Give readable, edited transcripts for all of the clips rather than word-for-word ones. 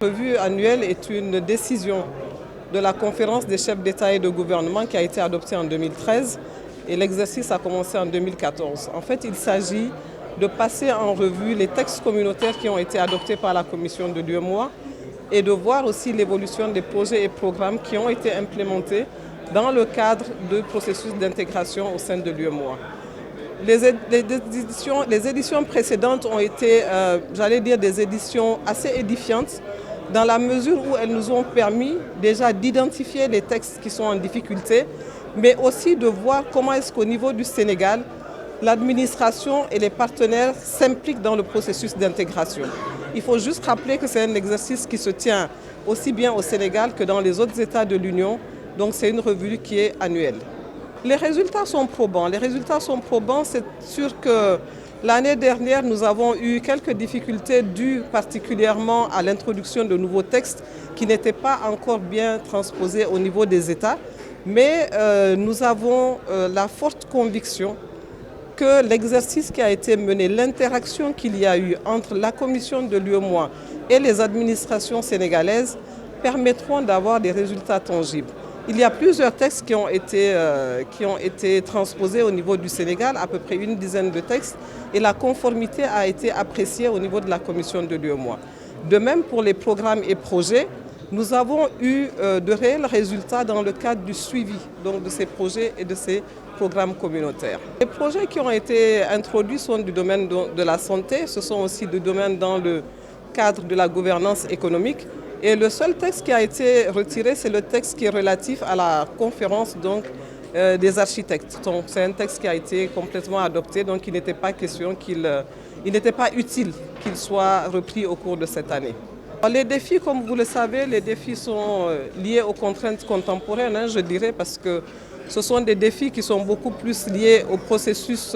revue annuelle est une décision de la conférence des chefs d'État et de gouvernement qui a été adoptée en 2013 et l'exercice a commencé en 2014. En fait, il s'agit de passer en revue les textes communautaires qui ont été adoptés par la commission de l'UEMOA et de voir aussi l'évolution des projets et programmes qui ont été implémentés dans le cadre de processus d'intégration au sein de l'UEMOA. Les éditions précédentes ont été, j'allais dire, des éditions assez édifiantes dans la mesure où elles nous ont permis déjà d'identifier les textes qui sont en difficulté, mais aussi de voir comment est-ce qu'au niveau du Sénégal, l'administration et les partenaires s'impliquent dans le processus d'intégration. Il faut juste rappeler que c'est un exercice qui se tient aussi bien au Sénégal que dans les autres États de l'Union, donc c'est une revue qui est annuelle. Les résultats sont probants. C'est sûr que l'année dernière, nous avons eu quelques difficultés dues particulièrement à l'introduction de nouveaux textes qui n'étaient pas encore bien transposés au niveau des États. Mais nous avons la forte conviction que l'exercice qui a été mené, l'interaction qu'il y a eu entre la commission de l'UEMOA et les administrations sénégalaises permettront d'avoir des résultats tangibles. Il y a plusieurs textes qui ont été transposés au niveau du Sénégal, à peu près une dizaine de textes, et la conformité a été appréciée au niveau de la commission de l'UEMOA. De même pour les programmes et projets, nous avons eu de réels résultats dans le cadre du suivi donc, de ces projets et de ces programmes communautaires. Les projets qui ont été introduits sont du domaine de la santé, ce sont aussi du domaine dans le cadre de la gouvernance économique. Et le seul texte qui a été retiré, c'est le texte qui est relatif à la conférence donc, des architectes. C'est un texte qui a été complètement adopté, donc il n'était pas question il n'était pas utile qu'il soit repris au cours de cette année. Les défis, comme vous le savez, les défis sont liés aux contraintes contemporaines, je dirais, parce que ce sont des défis qui sont beaucoup plus liés au processus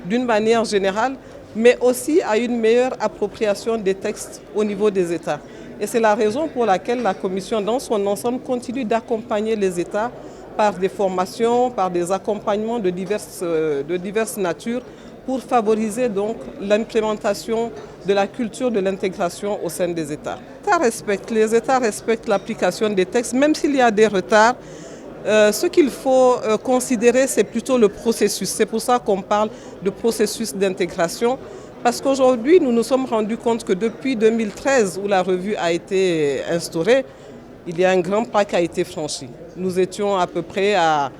d'une manière générale, mais aussi à une meilleure appropriation des textes au niveau des États. Et c'est la raison pour laquelle la Commission, dans son ensemble, continue d'accompagner les États par des formations, par des accompagnements de diverses natures pour favoriser donc l'implémentation de la culture de l'intégration au sein des États. Les États respectent l'application des textes, même s'il y a des retards. Ce qu'il faut considérer, c'est plutôt le processus. C'est pour ça qu'on parle de processus d'intégration. Parce qu'aujourd'hui, nous nous sommes rendus compte que depuis 2013, où la revue a été instaurée, il y a un grand pas qui a été franchi. Nous étions à peu près à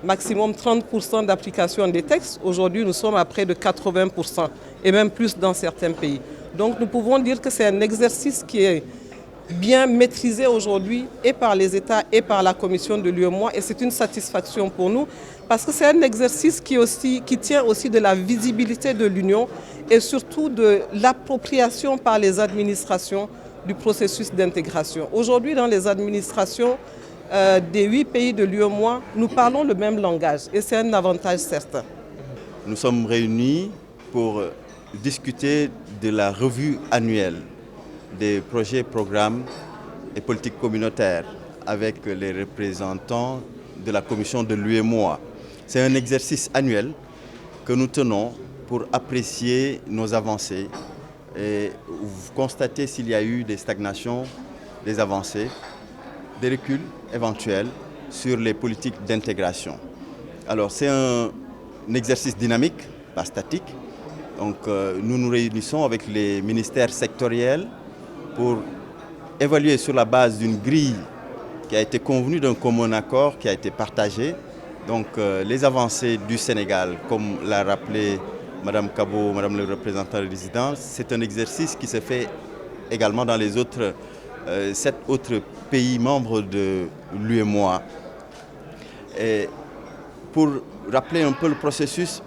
maximum 30% d'application des textes. Aujourd'hui, nous sommes à près de 80% et même plus dans certains pays. Donc nous pouvons dire que c'est un exercice qui est bien maîtrisé aujourd'hui et par les États et par la Commission de l'UEMOA et c'est une satisfaction pour nous parce que c'est un exercice qui tient aussi de la visibilité de l'Union et surtout de l'appropriation par les administrations du processus d'intégration. Aujourd'hui, dans les administrations des 8 pays de l'UEMOA, nous parlons le même langage et c'est un avantage certain. Nous sommes réunis pour discuter de la revue annuelle des projets, programmes et politiques communautaires avec les représentants de la commission de l'UEMOA. C'est un exercice annuel que nous tenons pour apprécier nos avancées et constater s'il y a eu des stagnations, des avancées, des reculs éventuels sur les politiques d'intégration. Alors c'est un exercice dynamique, pas statique. Donc nous nous réunissons avec les ministères sectoriels pour évaluer sur la base d'une grille qui a été convenue d'un commun accord, qui a été partagé. Donc les avancées du Sénégal, comme l'a rappelé Mme Kabo, Mme le représentant résident, c'est un exercice qui se fait également dans les 7 autres pays membres de l'UEMOA. Et pour rappeler un peu le processus,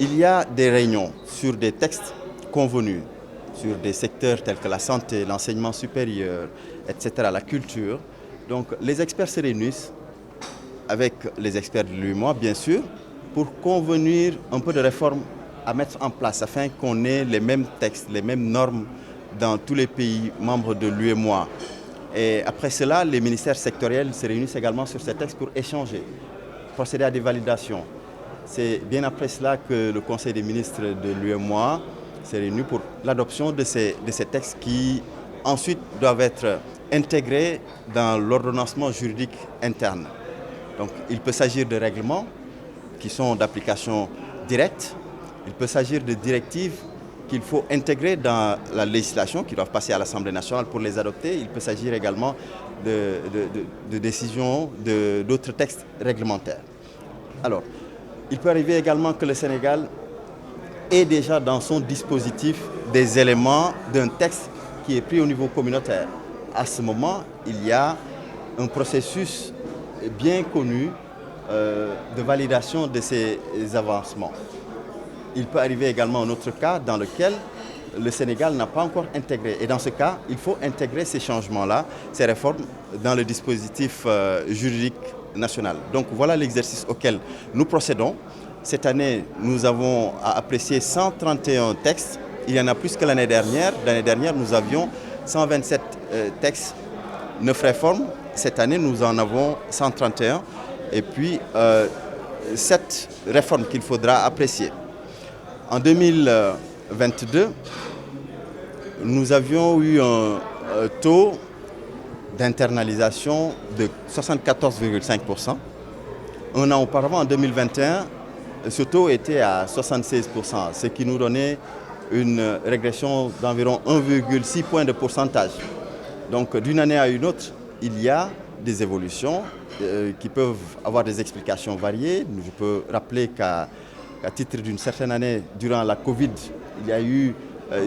il y a des réunions sur des textes convenus, sur des secteurs tels que la santé, l'enseignement supérieur, etc., la culture. Donc les experts se réunissent avec les experts de l'UEMOA, bien sûr, pour convenir un peu de réformes à mettre en place afin qu'on ait les mêmes textes, les mêmes normes dans tous les pays membres de l'UEMOA. Et après cela, les ministères sectoriels se réunissent également sur ces textes pour échanger, procéder à des validations. C'est bien après cela que le Conseil des ministres de l'UEMOA s'est réuni pour l'adoption de ces textes qui ensuite doivent être intégrés dans l'ordonnancement juridique interne. Donc il peut s'agir de règlements qui sont d'application directe, il peut s'agir de directives qu'il faut intégrer dans la législation, qui doivent passer à l'Assemblée nationale pour les adopter. Il peut s'agir également de décisions, d'autres textes réglementaires. Alors, il peut arriver également que le Sénégal ait déjà dans son dispositif des éléments d'un texte qui est pris au niveau communautaire. À ce moment, il y a un processus bien connu de validation de ces avancements. Il peut arriver également un autre cas dans lequel le Sénégal n'a pas encore intégré. Et dans ce cas, il faut intégrer ces changements-là, ces réformes, dans le dispositif juridique national. Donc voilà l'exercice auquel nous procédons. Cette année, nous avons apprécié 131 textes. Il y en a plus que l'année dernière. L'année dernière, nous avions 127 textes, 9 réformes. Cette année, nous en avons 131. Et puis, 7 réformes qu'il faudra apprécier. En 2022, nous avions eu un taux d'internalisation de 74,5%. Un an auparavant, en 2021, ce taux était à 76%, ce qui nous donnait une régression d'environ 1,6 point de pourcentage. Donc d'une année à une autre, il y a des évolutions qui peuvent avoir des explications variées. Je peux rappeler qu'à titre d'une certaine année, durant la Covid, il y a eu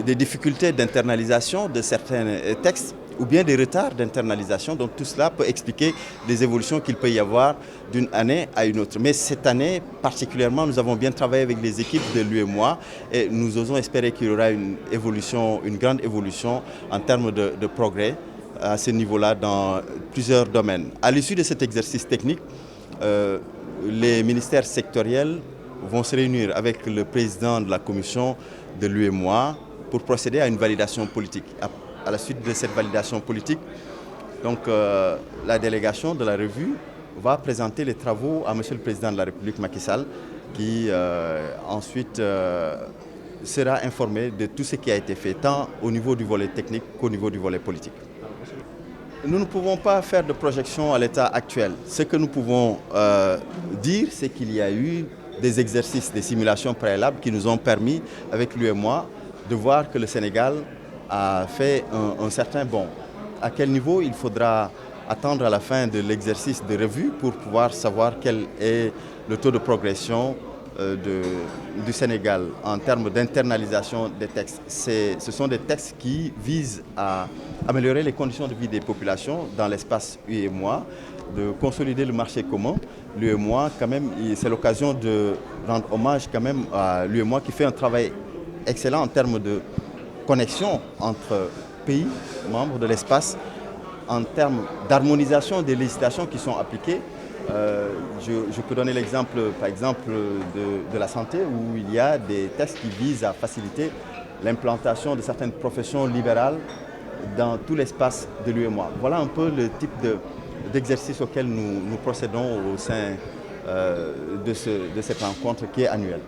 des difficultés d'internalisation de certains textes ou bien des retards d'internalisation. Donc tout cela peut expliquer des évolutions qu'il peut y avoir d'une année à une autre. Mais cette année particulièrement, nous avons bien travaillé avec les équipes de l'UEMOA et nous osons espérer qu'il y aura une évolution, une grande évolution en termes de progrès à ce niveau-là dans plusieurs domaines. À l'issue de cet exercice technique, les ministères sectoriels vont se réunir avec le président de la commission de l'UEMOA pour procéder à une validation politique. À la suite de cette validation politique, donc, la délégation de la revue va présenter les travaux à M. le Président de la République Macky Sall, qui ensuite sera informé de tout ce qui a été fait, tant au niveau du volet technique qu'au niveau du volet politique. Nous ne pouvons pas faire de projection à l'état actuel. Ce que nous pouvons dire, c'est qu'il y a eu des exercices, des simulations préalables qui nous ont permis, avec l'UEMOA, de voir que le Sénégal a fait un certain bond. À quel niveau il faudra attendre à la fin de l'exercice de revue pour pouvoir savoir quel est le taux de progression du Sénégal en termes d'internalisation des textes. Ce sont des textes qui visent à améliorer les conditions de vie des populations dans l'espace UEMOA, de consolider le marché commun. L'UEMOA, quand même, c'est l'occasion de rendre hommage quand même à l'UEMOA qui fait un travail excellent en termes de connexion entre pays membres de l'espace, en termes d'harmonisation des législations qui sont appliquées. Je peux donner l'exemple, par exemple, de la santé, où il y a des textes qui visent à faciliter l'implantation de certaines professions libérales dans tout l'espace de l'UEMOA. Voilà un peu le type d'exercice auquel nous procédons au sein de cette rencontre qui est annuelle.